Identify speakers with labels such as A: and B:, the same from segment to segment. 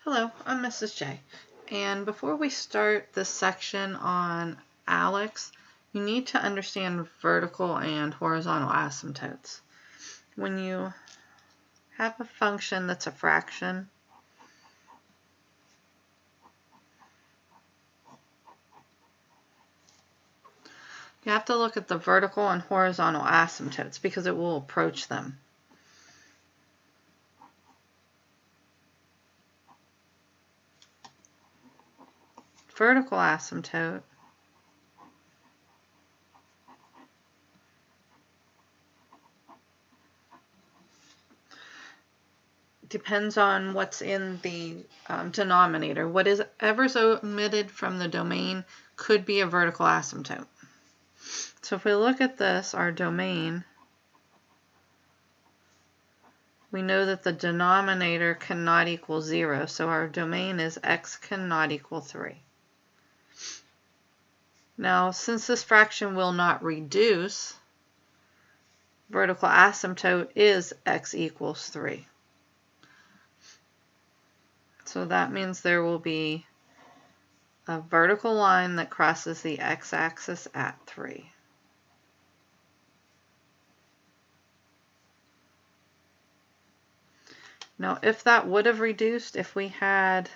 A: Hello, I'm Mrs. J. And before we start this section on ALEX, you need to understand vertical and horizontal asymptotes. When you have a function that's a fraction, you have to look at the vertical and horizontal asymptotes because it will approach them. Vertical asymptote depends on what's in the denominator. Whatever's omitted from the domain could be a vertical asymptote. So if we look at this, our domain, we know that the denominator cannot equal 0, so our domain is x cannot equal 3. Now, since this fraction will not reduce, vertical asymptote is x equals 3. So that means there will be a vertical line that crosses the x-axis at 3. Now, if that would have reduced, if we had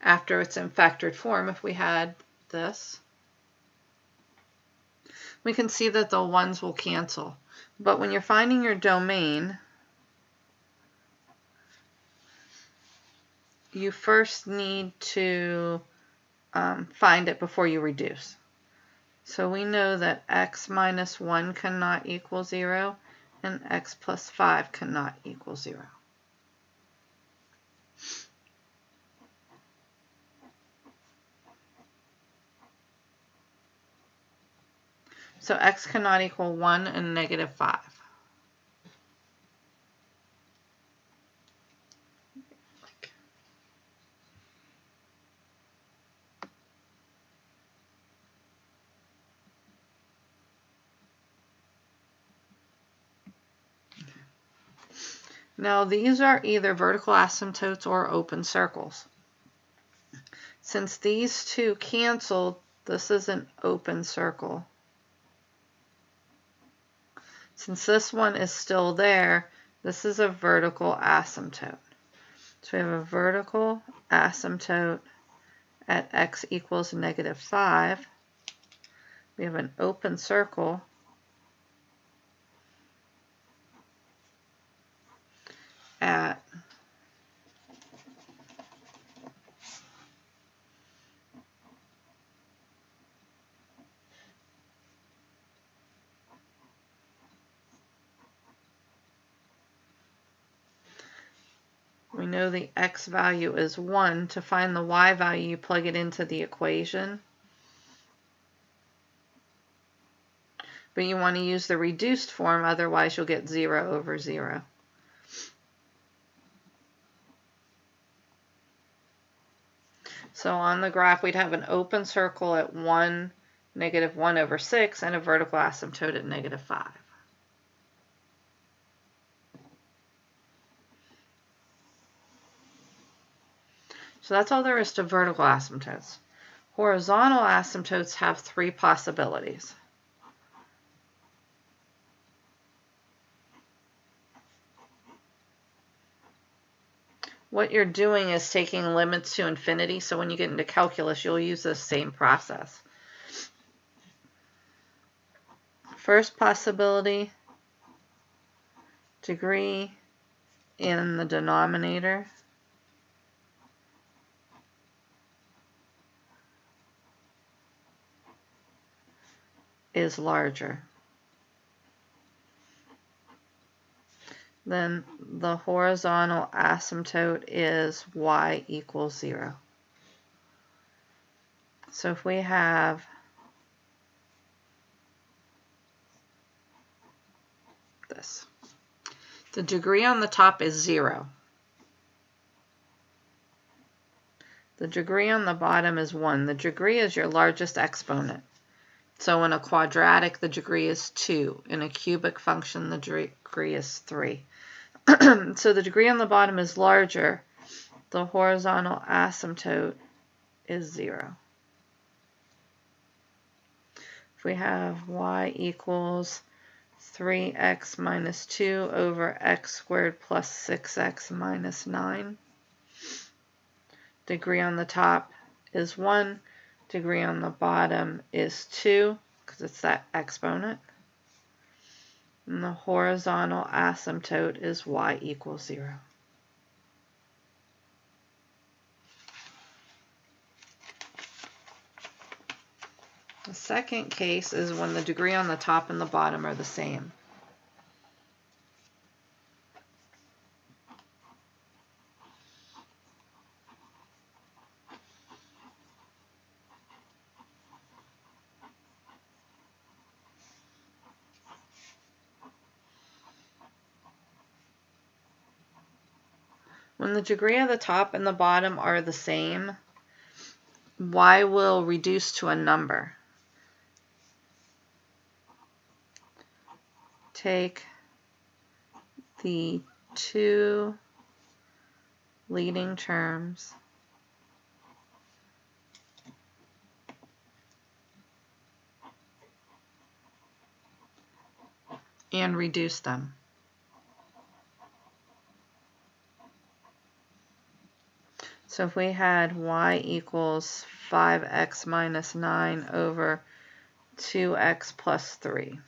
A: after it's in factored form, if we had this, we can see that the ones will cancel. But when you're finding your domain, you first need to find it before you reduce. So we know that x minus 1 cannot equal 0, and x plus 5 cannot equal 0. So x cannot equal 1 and negative 5. Now these are either vertical asymptotes or open circles. Since these two canceled, this is an open circle. Since this one is still there, this is a vertical asymptote. So we have a vertical asymptote at x equals negative 5. We have an open circle at we know the x value is 1. To find the y value, you plug it into the equation. But you want to use the reduced form, otherwise you'll get 0 over 0. So on the graph, we'd have an open circle at 1, negative 1 over 6, and a vertical asymptote at negative 5. So that's all there is to vertical asymptotes. Horizontal asymptotes have 3 possibilities. What you're doing is taking limits to infinity, so when you get into calculus, you'll use the same process. First possibility, degree in the denominator is larger. Then the horizontal asymptote is y equals 0. So if we have this, the degree on the top is 0. The degree on the bottom is 1. The degree is your largest exponent. So in a quadratic, the degree is 2. In a cubic function, the degree is 3. So the degree on the bottom is larger. The horizontal asymptote is 0. If we have y equals 3x minus 2 over x squared plus 6x minus 9. Degree on the top is 1. Degree on the bottom is 2, because it's that exponent. And the horizontal asymptote is y equals 0. The second case is when the degree on the top and the bottom are the same. When the degree of the top and the bottom are the same, y will reduce to a number. Take the two leading terms and reduce them. So if we had y equals 5x minus 9 over 2x plus 3.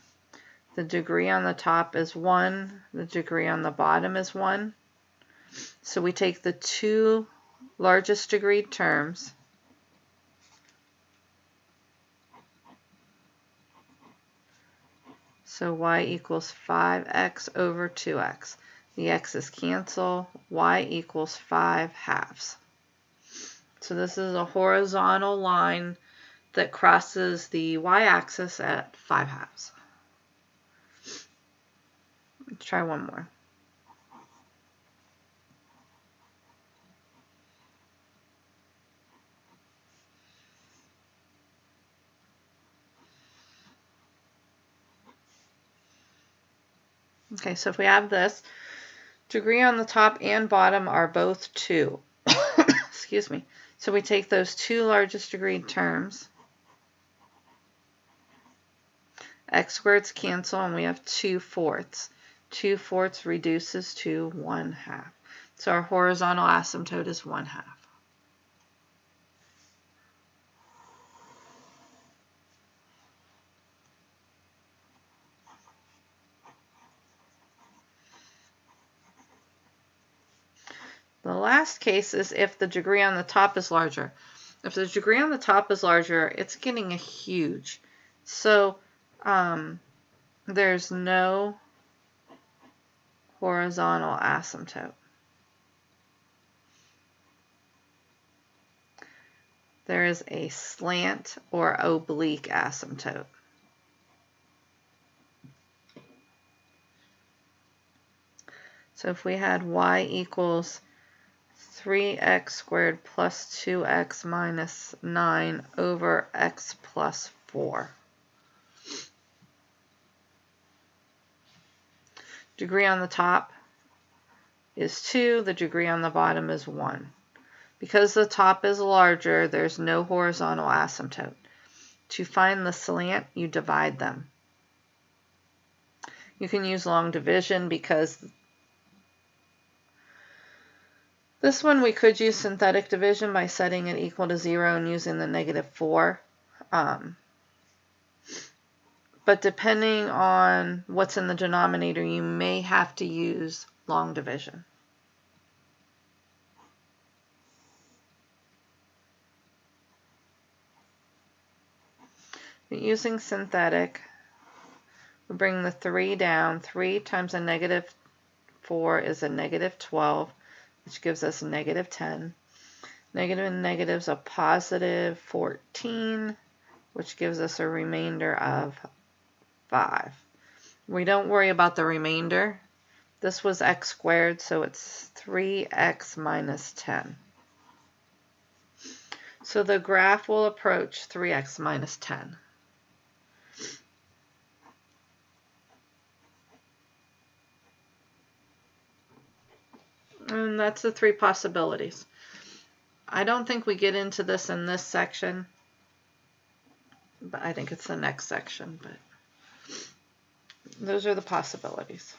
A: The degree on the top is 1. The degree on the bottom is 1. So we take the two largest degree terms so y equals 5x over 2x. The x's cancel. Y equals 5 halves. So this is a horizontal line that crosses the y-axis at 5 halves. Let's try one more. Okay, so if we have this, degree on the top and bottom are both 2. Excuse me. So we take those two largest degree terms. X squareds cancel and we have 2/4. 2/4 reduces to 1/2. So our horizontal asymptote is 1/2. The last case is if the degree on the top is larger. If the degree on the top is larger, it's getting a huge. So there's no horizontal asymptote. There is a slant or oblique asymptote. So if we had y equals 3x squared plus 2x minus 9 over x plus 4. Degree on the top is 2, the degree on the bottom is 1. Because the top is larger, there's no horizontal asymptote. To find the slant, you divide them. You can use long division because this one we could use synthetic division by setting it equal to 0 and using the -4. But depending on what's in the denominator, you may have to use long division. But using synthetic, we bring the 3 down. 3 times a -4 is a -12. Which gives us -10. Negative and negatives a +14, which gives us a remainder of 5. We don't worry about the remainder. This was x squared, so it's 3x minus 10. So the graph will approach 3x minus 10. And that's the three possibilities. I don't think we get into this in this section, but I think it's the next section. But those are the possibilities.